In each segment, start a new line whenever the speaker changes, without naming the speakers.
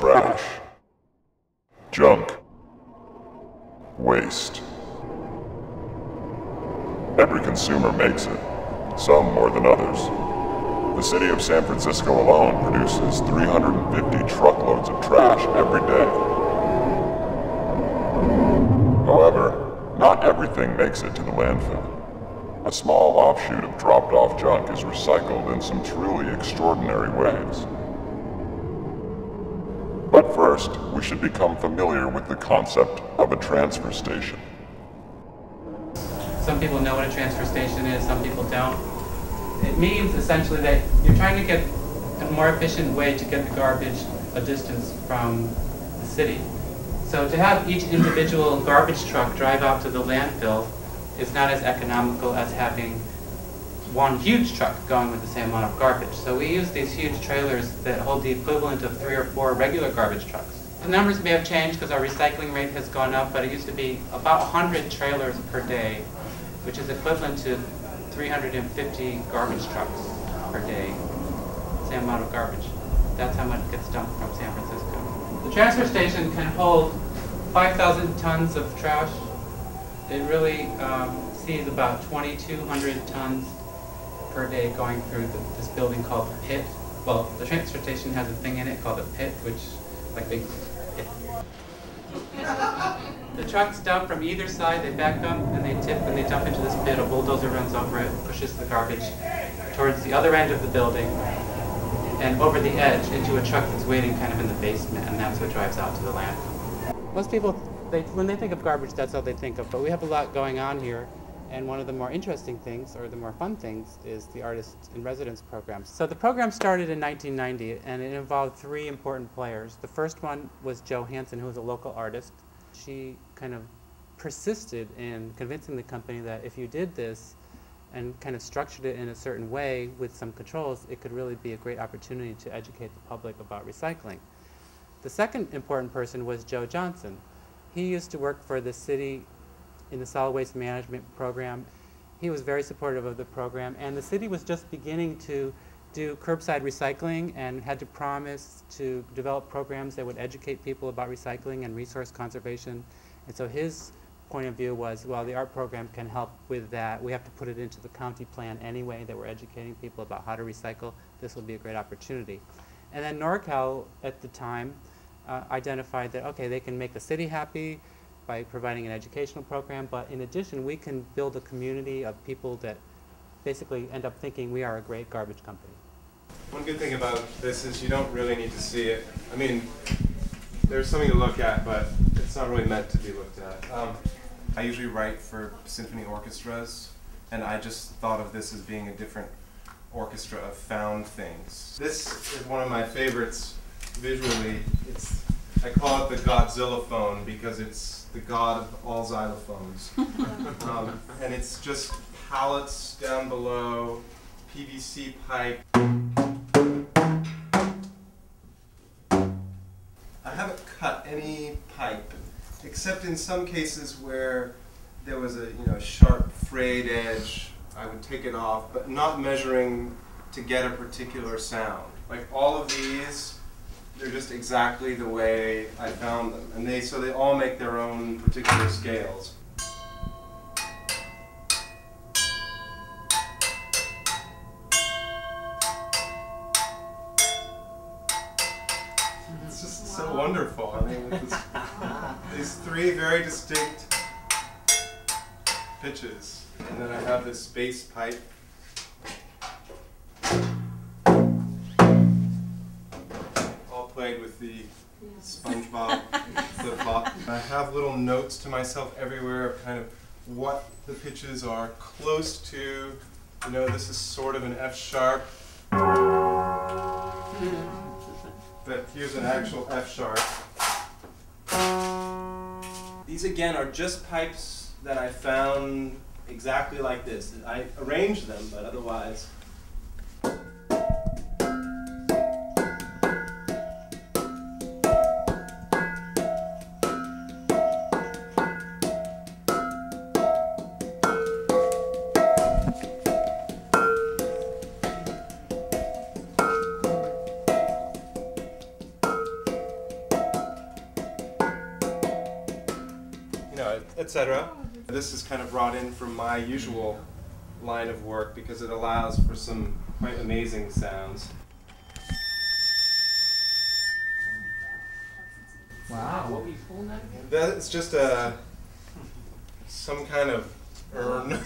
trash, junk, waste. Every consumer makes it, some more than others. The city of San Francisco alone produces 350 truckloads of trash every day. However, not everything makes it to the landfill. A small offshoot of dropped-off junk is recycled in some truly extraordinary ways. But first, we should become familiar with the concept of a transfer station.
Some people know what a transfer station is, some people don't. It means essentially that you're trying to get a more efficient way to get the garbage a distance from the city. So to have each individual garbage truck drive out to the landfill is not as economical as having one huge truck going with the same amount of garbage. So we use these huge trailers that hold the equivalent of 3 or 4 regular garbage trucks. The numbers may have changed because our recycling rate has gone up, but it used to be about 100 trailers per day, which is equivalent to 350 garbage trucks per day. Same amount of garbage. That's how much gets dumped from San Francisco. The transfer station can hold 5,000 tons of trash. It really sees about 2,200 tons per day going through this building called the Pit. Well, the transfer station has a thing in it called a pit, which like big pit. The trucks dump from either side, they back up and they tip and they dump into this pit. A bulldozer runs over it, pushes the garbage towards the other end of the building and over the edge into a truck that's waiting kind of in the basement, and that's what drives out to the landfill. Most people, when they think of garbage, that's all they think of, but we have a lot going on here. And one of the more interesting things, or the more fun things, is the Artist in Residence program. So the program started in 1990, and it involved 3 important players. The first one was Jo Hansen, who was a local artist. She kind of persisted in convincing the company that if you did this and kind of structured it in a certain way with some controls, it could really be a great opportunity to educate the public about recycling. The second important person was Joe Johnson. He used to work for the city in the solid waste management program. He was very supportive of the program, and the city was just beginning to do curbside recycling and had to promise to develop programs that would educate people about recycling and resource conservation. And so his point of view was, well, the art program can help with that. We have to put it into the county plan anyway, that we're educating people about how to recycle. This will be a great opportunity. And then NorCal at the time identified that, okay, they can make the city happy by providing an educational program, but in addition, we can build a community of people that basically end up thinking we are a great garbage company.
One good thing about this is you don't really need to see it. I mean, there's something to look at, but it's not really meant to be looked at. I usually write for symphony orchestras, and I just thought of this as being a different orchestra of found things. This is one of my favorites visually. I call it the Godzilla phone because it's the god of all xylophones. And it's just pallets down below, PVC pipe. I haven't cut any pipe, except in some cases where there was a sharp frayed edge. I would take it off, but not measuring to get a particular sound. Like all of these, they're just exactly the way I found them, and so they all make their own particular scales. It's just so wonderful. I mean, these 3 very distinct pitches, and then I have this bass pipe. Played with the SpongeBob flip-flop. I have little notes to myself everywhere of kind of what the pitches are close to. This is sort of an F sharp. But here's an actual F sharp. These again are just pipes that I found exactly like this. I arranged them, but otherwise. etc. This is kind of brought in from my usual line of work because it allows for some quite amazing sounds.
Wow.
What were you pulling out again?
That's just some kind of urn.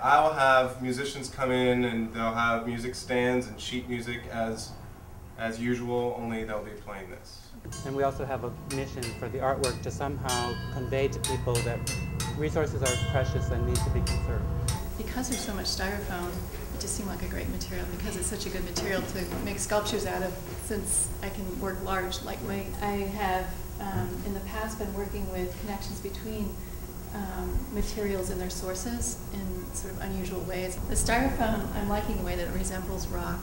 I'll have musicians come in and they'll have music stands and sheet music as usual, only they'll be playing this.
And we also have a mission for the artwork to somehow convey to people that resources are precious and need to be conserved.
Because there's so much styrofoam, it just seemed like a great material because it's such a good material to make sculptures out of since I can work large, lightweight. I have in the past been working with connections between materials and their sources in sort of unusual ways. The styrofoam, I'm liking the way that it resembles rock.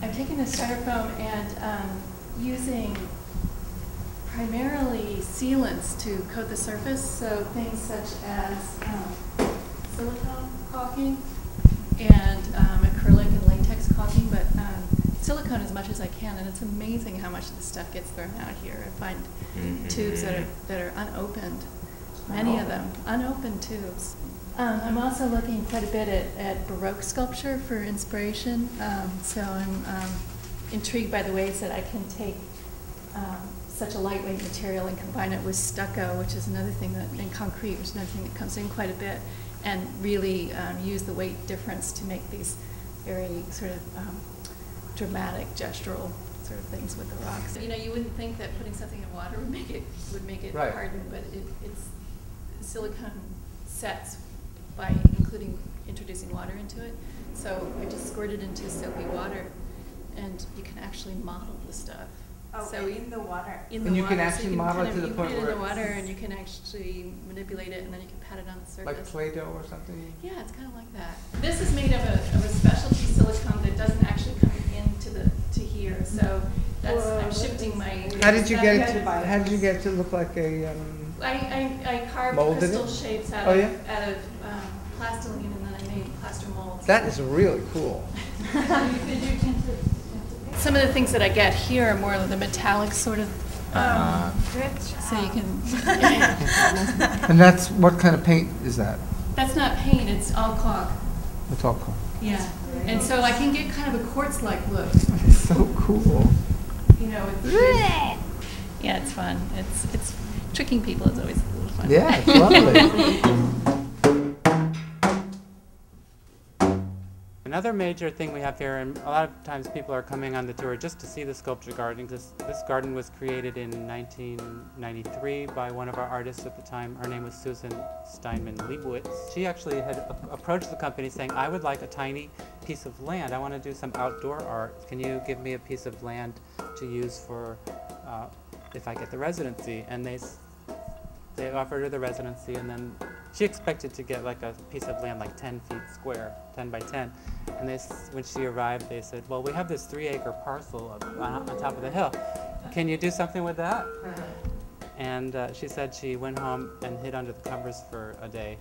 I'm taking the styrofoam and using primarily sealants to coat the surface, so things such as silicone caulking and acrylic and latex caulking, but silicone as much as I can, and it's amazing how much of the stuff gets thrown out here. I find tubes that are unopened, many of them, unopened tubes. I'm also looking quite a bit at Baroque sculpture for inspiration, so I'm intrigued by the ways that I can take such a lightweight material and combine it with stucco, which is another thing that, and concrete, which is another thing that comes in quite a bit, and really use the weight difference to make these very sort of dramatic gestural sort of things with the rocks. You know, you wouldn't think that putting something in water would make it
Right.
harden, but it's silicone sets by introducing water into it. So I just squirt it into soapy water, and you can actually model the stuff.
Oh,
so
in the water.
In the
And you
water,
can actually model it to the
you
point
put it
where
in the
it's-
water, and you can actually manipulate it, and then you can pat it on the surface.
Like Play-Doh or something?
Yeah, it's kind of like that. This is made of a specialty silicone that doesn't actually come into to here. So that's I'm shifting my.
How did you get it to,
That's-
how did you get it to look like a,
I carved
Molded
crystal
it?
shapes out
Oh,
of
yeah?
plastiline, and then I made plaster molds.
that is really cool.
Some of the things that I get here are more of the metallic sort of. So you can.
And that's, what kind of paint is that?
That's not paint; it's all caulk.
It's all cool.
Yeah, and so I can get kind of a quartz-like look.
It's so cool.
You know, yeah, it's fun. It's tricking people is always a little fun.
Yeah, it's lovely.
Another major thing we have here, and a lot of times people are coming on the tour just to see the sculpture garden, because this garden was created in 1993 by one of our artists at the time. Her name was Susan Steinman Leibowitz. She actually had approached the company saying, I would like a tiny piece of land. I want to do some outdoor art. Can you give me a piece of land to use for if I get the residency? And they offered her the residency, and then she expected to get like a piece of land like 10 feet square, 10 by 10. And when she arrived, they said, well, we have this 3-acre parcel on top of the hill. Can you do something with that? And she said she went home and hid under the covers for a day.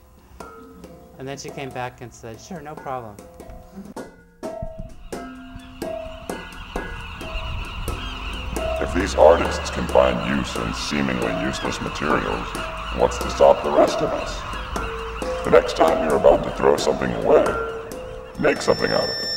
And then she came back and said, sure, no problem.
If these artists can find use in seemingly useless materials, what's to stop the rest of us? The next time you're about to throw something away, make something out of it.